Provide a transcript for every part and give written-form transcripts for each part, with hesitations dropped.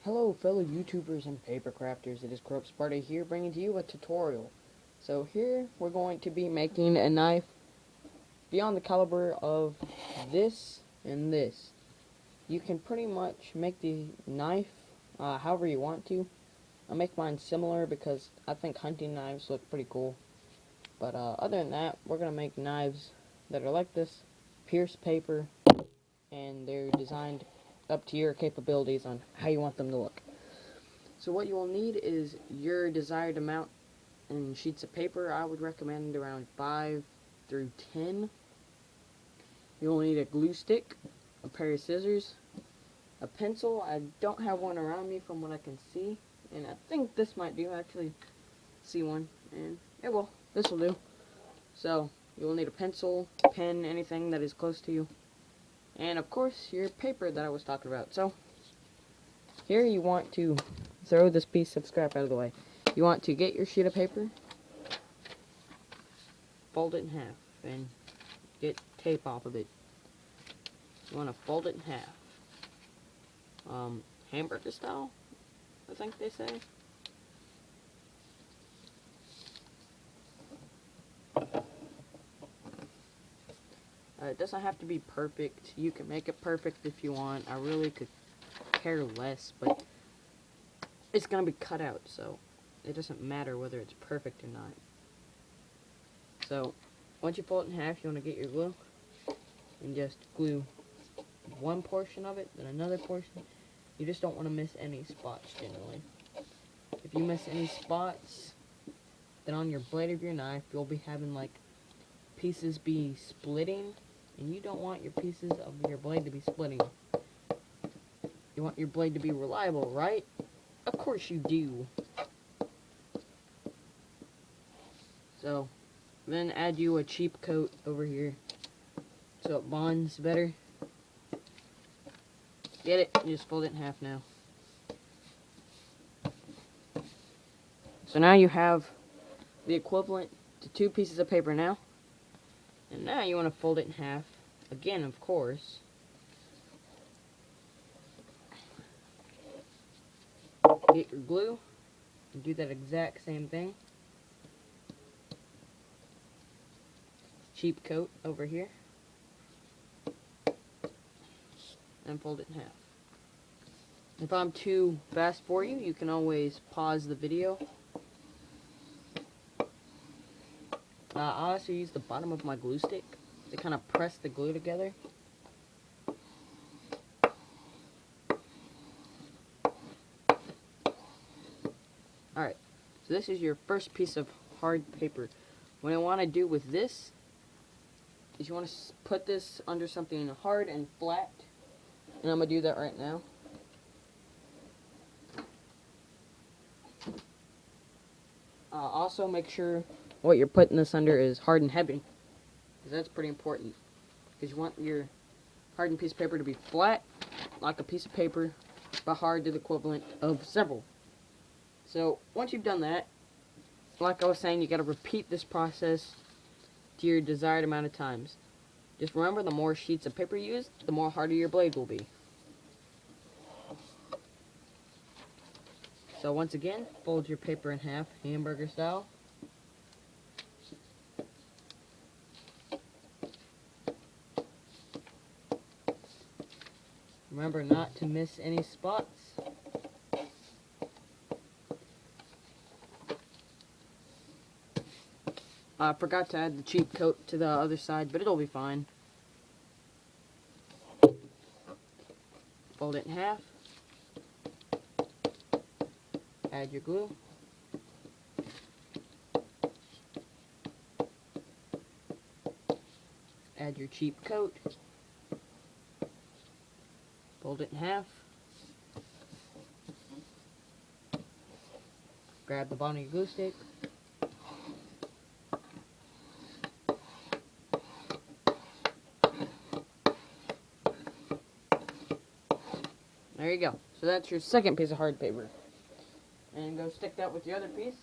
Hello fellow YouTubers and paper crafters, it is Corrupt Sparta here bringing to you a tutorial. So here we're going to be making a knife beyond the caliber of this and this. You can pretty much make the knife however you want to. I'll make mine similar because I think hunting knives look pretty cool. But other than that, we're going to make knives that are like this, pierced paper, and they're designed up to your capabilities on how you want them to look. So what you will need is your desired amount in sheets of paper. I would recommend around 5 through 10. You will need a glue stick, a pair of scissors, a pencil. I don't have one around me from what I can see, and I think this might do. I actually see one, and yeah, well, this will do. So you will need a pencil, pen, anything that is close to you, and of course your paper that I was talking about. So here you want to throw this piece of scrap out of the way. You want to get your sheet of paper, fold it in half, and get tape off of it. You want to fold it in half. Hamburger style, I think they say. It doesn't have to be perfect. You can make it perfect if you want. I really could care less, but it's going to be cut out, so it doesn't matter whether it's perfect or not. So, once you fold it in half, you want to get your glue and just glue one portion of it, then another portion. You just don't want to miss any spots generally. If you miss any spots, then on your blade of your knife, you'll be having like pieces be splitting, and you don't want your pieces of your blade to be splitting. You want your blade to be reliable, right? Of course you do. So, then add you a cheap coat over here so it bonds better. Get it? You just fold it in half now. So now you have the equivalent to 2 pieces of paper now. And now you want to fold it in half. Again, of course. Get your glue and do that exact same thing. Cheap coat over here. And fold it in half. If I'm too fast for you, you can always pause the video. I also use the bottom of my glue stick to kind of press the glue together. Alright, so this is your first piece of hard paper. What I want to do with this is you want to put this under something hard and flat. And I'm going to do that right now. Also make sure what you're putting this under is hard and heavy, because that's pretty important. Because you want your hardened piece of paper to be flat, like a piece of paper, but hard to the equivalent of several. So once you've done that, like I was saying, you got to repeat this process to your desired amount of times. Just remember, the more sheets of paper you use, the more harder your blade will be. So once again, fold your paper in half, hamburger style. Remember not to miss any spots. I forgot to add the cheap coat to the other side, but it'll be fine. Fold it in half. Add your glue. Add your cheap coat. Fold it in half. Grab the bottom of your glue stick. There you go. So that's your second piece of hard paper. And go stick that with the other piece.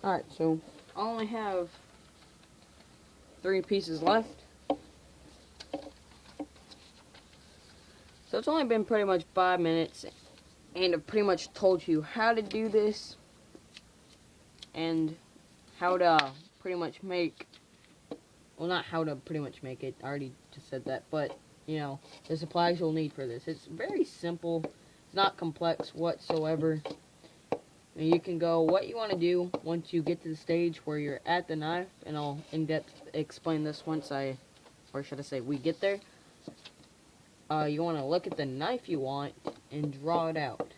Alright, so I only have 3 pieces left. So it's only been pretty much 5 minutes, and I've pretty much told you how to do this and how to pretty much make, well, not how to pretty much make it, I already just said that, but you know, the supplies you'll need for this. It's very simple, it's not complex whatsoever. And you can go what you want to do once you get to the stage where you're at the knife, and I'll in-depth explain this once or should I say we get there. You want to look at the knife you want and draw it out.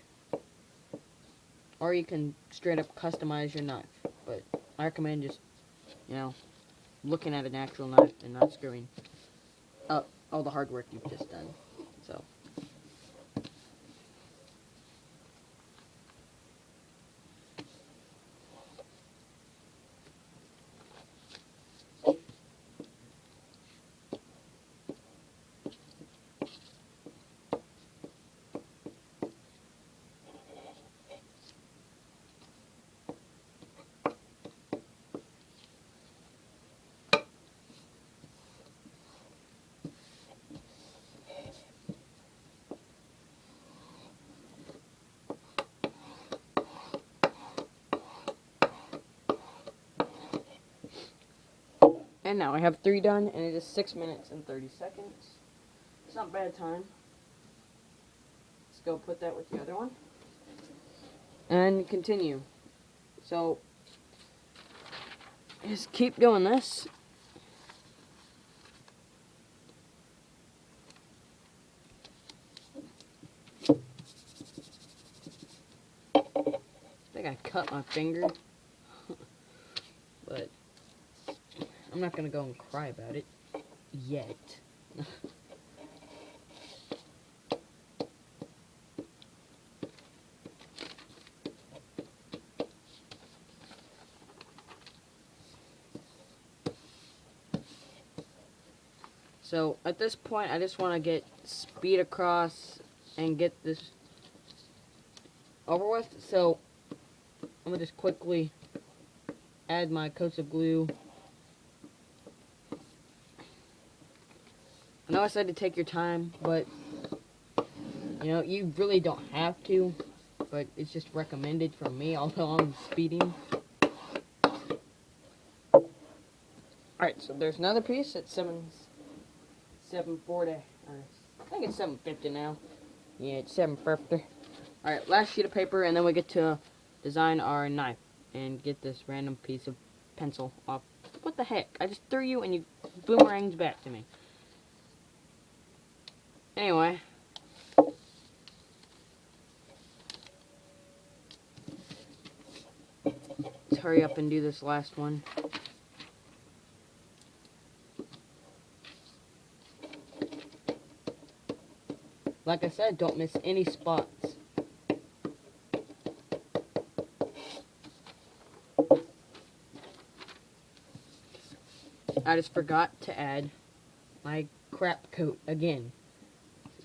Or you can straight up customize your knife. But I recommend just, you know, looking at an actual knife and not screwing up all the hard work you've just done. So. And now I have 3 done, and it is 6 minutes and 30 seconds. It's not bad time. Let's go put that with the other one. And continue. So, just keep doing this. I think I cut my finger. But I'm not gonna go and cry about it yet. So at this point, I just want to get speed across and get this over with. So I'm gonna just quickly add my coats of glue. I know I said to take your time, but you know, you really don't have to, but it's just recommended from me, although I'm speeding. Alright, so there's another piece at 740, or I think it's 750 now. Yeah, it's 750. Alright, last sheet of paper, and then we get to design our knife and get this random piece of pencil off. What the heck? I just threw you and you boomerangs back to me. Anyway. Let's hurry up and do this last one. Like I said, don't miss any spots. I just forgot to add my crap coat again.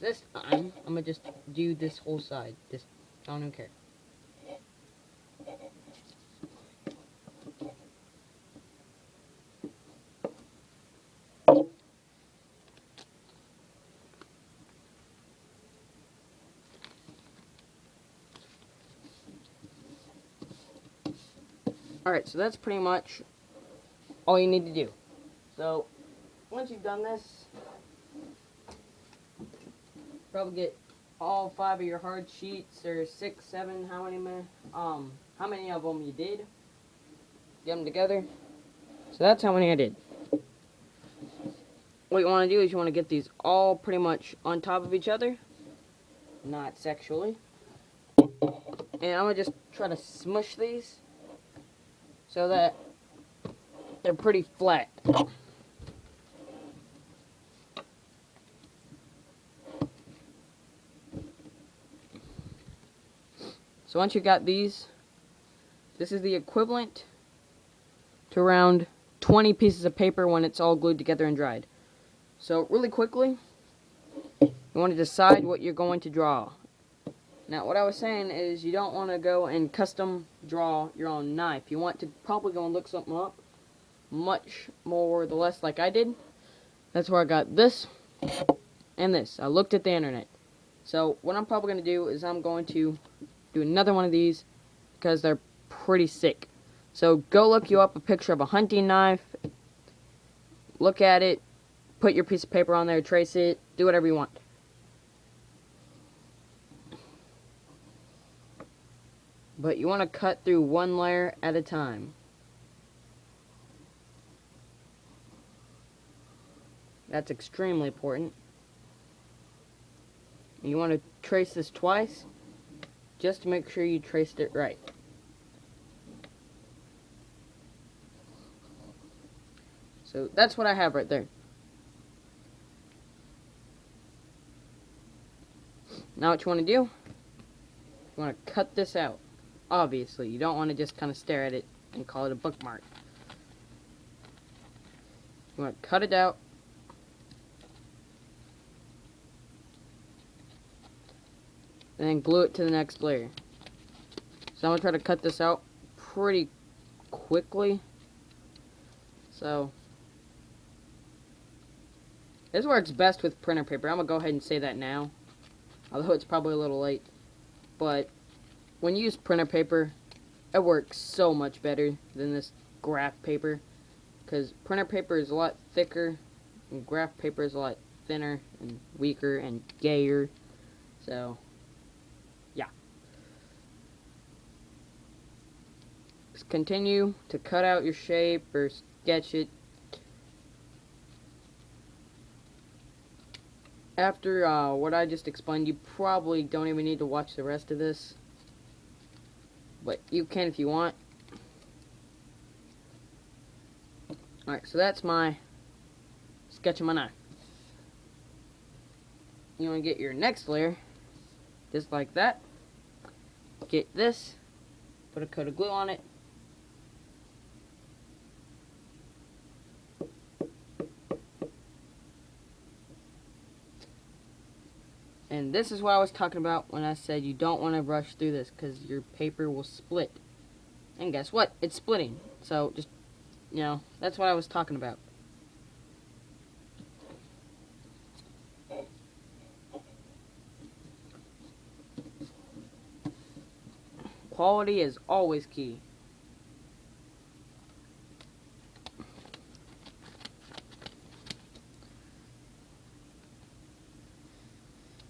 This time, I'm gonna just do this whole side. Just, I don't even care. Alright, so that's pretty much all you need to do. So, once you've done this, probably get all 5 of your hard sheets, or 6, 7, how many of them you did. Get them together. So that's how many I did. What you want to do is you want to get these all pretty much on top of each other. Not sexually. And I'm going to just try to smush these so that they're pretty flat. So once you got these, this is the equivalent to around 20 pieces of paper when it's all glued together and dried. So really quickly, you want to decide what you're going to draw. Now what I was saying is you don't want to go and custom draw your own knife. You want to probably go and look something up much more or the less like I did, that's where I got this and this. I looked at the internet. So what I'm probably going to do is I'm going to do another one of these because they're pretty sick. So go look you up a picture of a hunting knife, look at it, put your piece of paper on there, trace it, do whatever you want. But you want to cut through one layer at a time. That's extremely important. You want to trace this twice, just to make sure you traced it right. So that's what I have right there. Now what you want to do, you want to cut this out. Obviously, you don't want to just kind of stare at it and call it a bookmark. You want to cut it out. And then glue it to the next layer. So I'm going to try to cut this out pretty quickly. So this works best with printer paper. I'm going to go ahead and say that now. Although it's probably a little late. But when you use printer paper, it works so much better than this graph paper. Because printer paper is a lot thicker, and graph paper is a lot thinner and weaker and gayer. So yeah. Just continue to cut out your shape or sketch it. After what I just explained, you probably don't even need to watch the rest of this. But you can if you want. Alright, so that's my sketch of my knife. You want to get your next layer, just like that. Get this, put a coat of glue on it. And this is what I was talking about when I said you don't want to rush through this, because your paper will split. And guess what? It's splitting. So just, you know, that's what I was talking about. Quality is always key.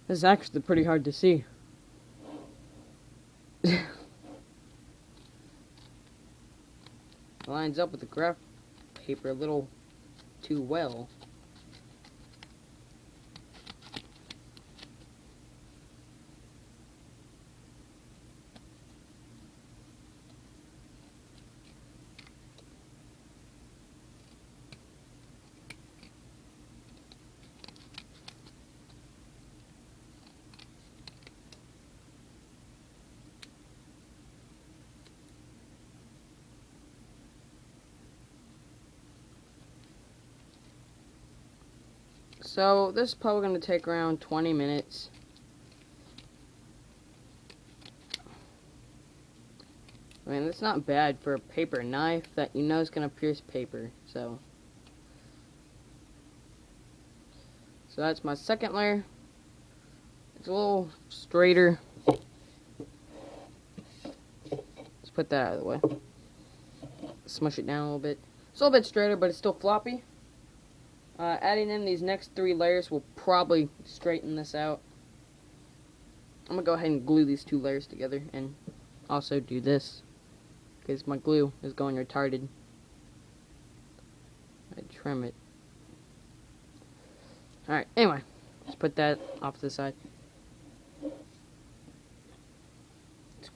This is actually pretty hard to see. Lines up with the graph paper a little too well. So this is probably going to take around 20 minutes. I mean, it's not bad for a paper knife that you know is going to pierce paper. So that's my second layer. It's a little straighter. Let's put that out of the way. Smush it down a little bit. It's a little bit straighter, but it's still floppy. Adding in these next 3 layers will probably straighten this out. I'm going to go ahead and glue these 2 layers together and also do this, because my glue is going retarded. I trim it. Alright, anyway, let's put that off to the side. Let's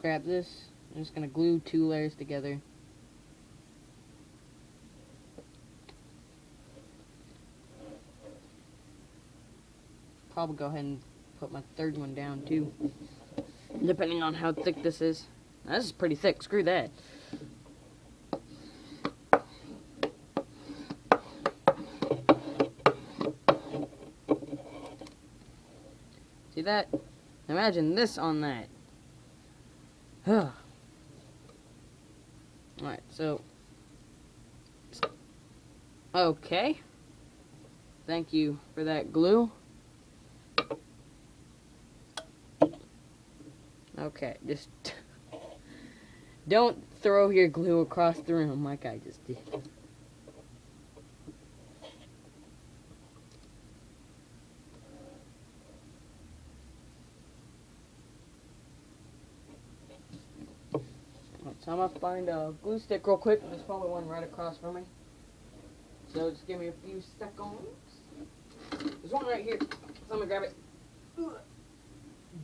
grab this. I'm just going to glue 2 layers together. Probably go ahead and put my 3rd one down too, depending on how thick this is. Now, this is pretty thick. Screw that. See that? Imagine this on that. Alright, so Okay. Thank you for that glue. Okay, just don't throw your glue across the room like I just did. So I'm gonna find a glue stick real quick. There's probably one right across from me. So just give me a few seconds. There's one right here. So I'm gonna grab it.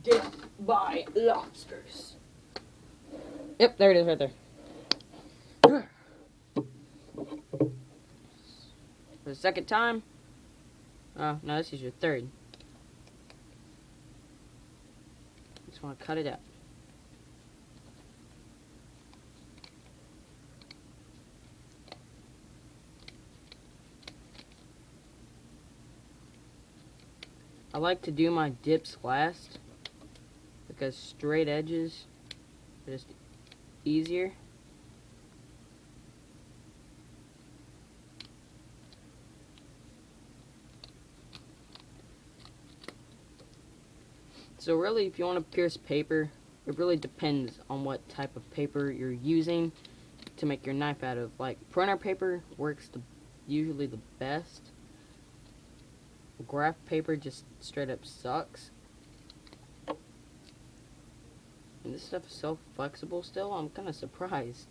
Death by lobsters. Yep, there it is right there. For the second time. Oh, no, this is your third. Just want to cut it out. I like to do my dips last because straight edges are just easier. So really, if you want to pierce paper, it really depends on what type of paper you're using to make your knife out of. Like, printer paper works usually the best. Graph paper just straight up sucks. And this stuff is so flexible still, I'm kind of surprised.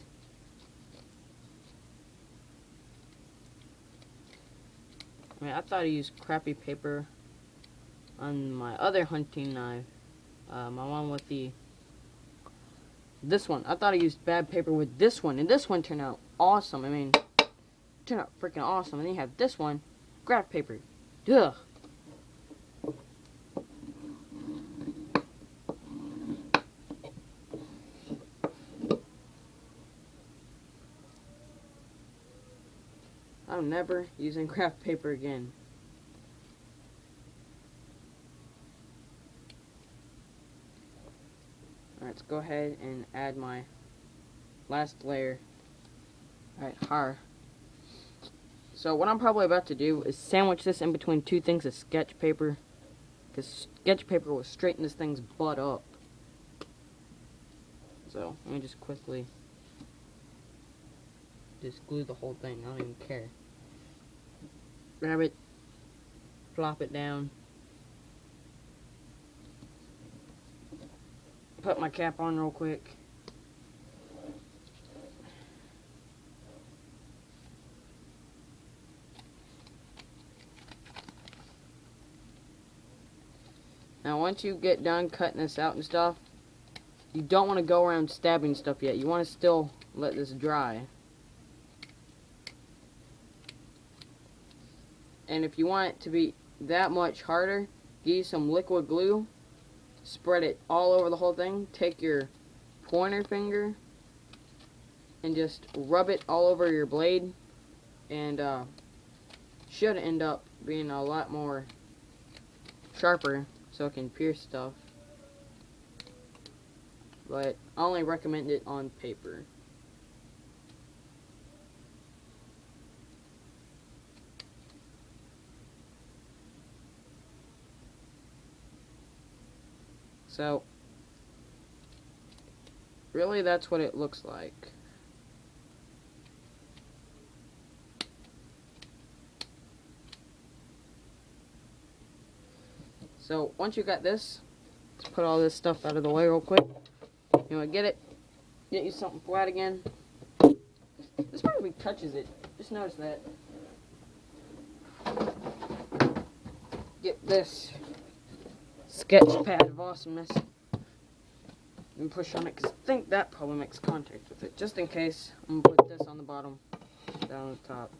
I mean, I thought I used crappy paper on my other hunting knife. My one with this one. I thought I used bad paper with this one, and this one turned out awesome. I mean, turned out freaking awesome. And then you have this one, graph paper. Ugh. I'm never using graph paper again. Alright, let's go ahead and add my last layer right here. So what I'm probably about to do is sandwich this in between two things of sketch paper, because sketch paper will straighten this thing's butt up. So let me just quickly just glue the whole thing. I don't even care. Grab it, flop it down, put my cap on real quick. Now once you get done cutting this out and stuff, you don't want to go around stabbing stuff yet. You want to still let this dry. And if you want it to be that much harder, use some liquid glue, spread it all over the whole thing, take your pointer finger and just rub it all over your blade, and should end up being a lot more sharper so it can pierce stuff. But I only recommend it on paper. So, really that's what it looks like. So, once you got this, let's put all this stuff out of the way real quick. You want to get you something flat again. This probably touches it. Just notice that. Get this sketch pad of awesomeness and push on it, because I think that probably makes contact with it. Just in case, I'm going to put this on the bottom, down on the top.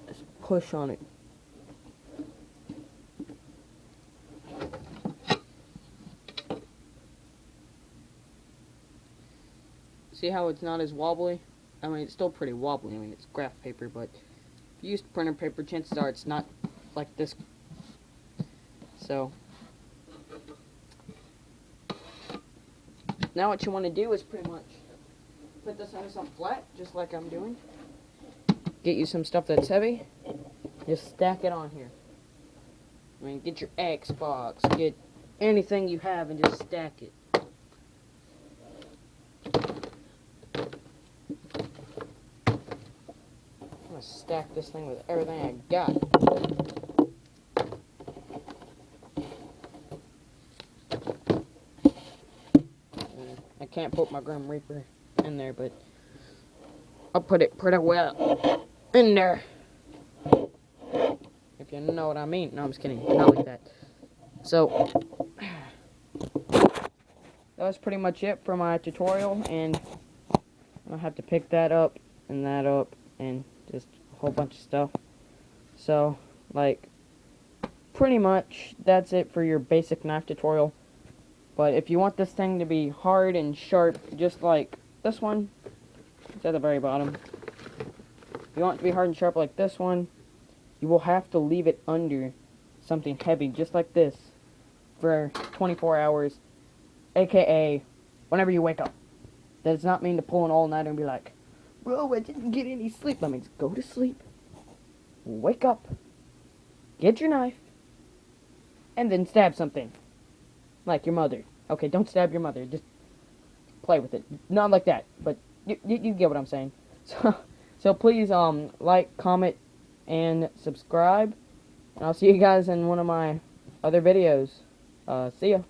Just push on it. See how it's not as wobbly? I mean, it's still pretty wobbly. I mean, it's graph paper, but if you use printer paper, chances are it's not like this. So, now what you want to do is pretty much put this on something flat, just like I'm doing. get you some stuff that's heavy. Just stack it on here. I mean, get your Xbox, get anything you have, and just stack it. I'm gonna stack this thing with everything I got. I can't put my Grim Reaper in there, but I'll put it pretty well in there. If you know what I mean. No, I'm just kidding. Not like that. So, that was pretty much it for my tutorial, and I'll have to pick that up, and just a whole bunch of stuff. So, like, pretty much that's it for your basic knife tutorial. But if you want this thing to be hard and sharp, just like this one, it's at the very bottom. If you want it to be hard and sharp like this one, you will have to leave it under something heavy, just like this, for 24 hours, aka whenever you wake up. That does not mean to pull an all-nighter and be like, bro, I didn't get any sleep. That means go to sleep, wake up, get your knife, and then stab something. Like your mother. Okay, don't stab your mother, just play with it. Not like that, but you get what I'm saying. So please, like, comment, and subscribe. And I'll see you guys in one of my other videos. See ya.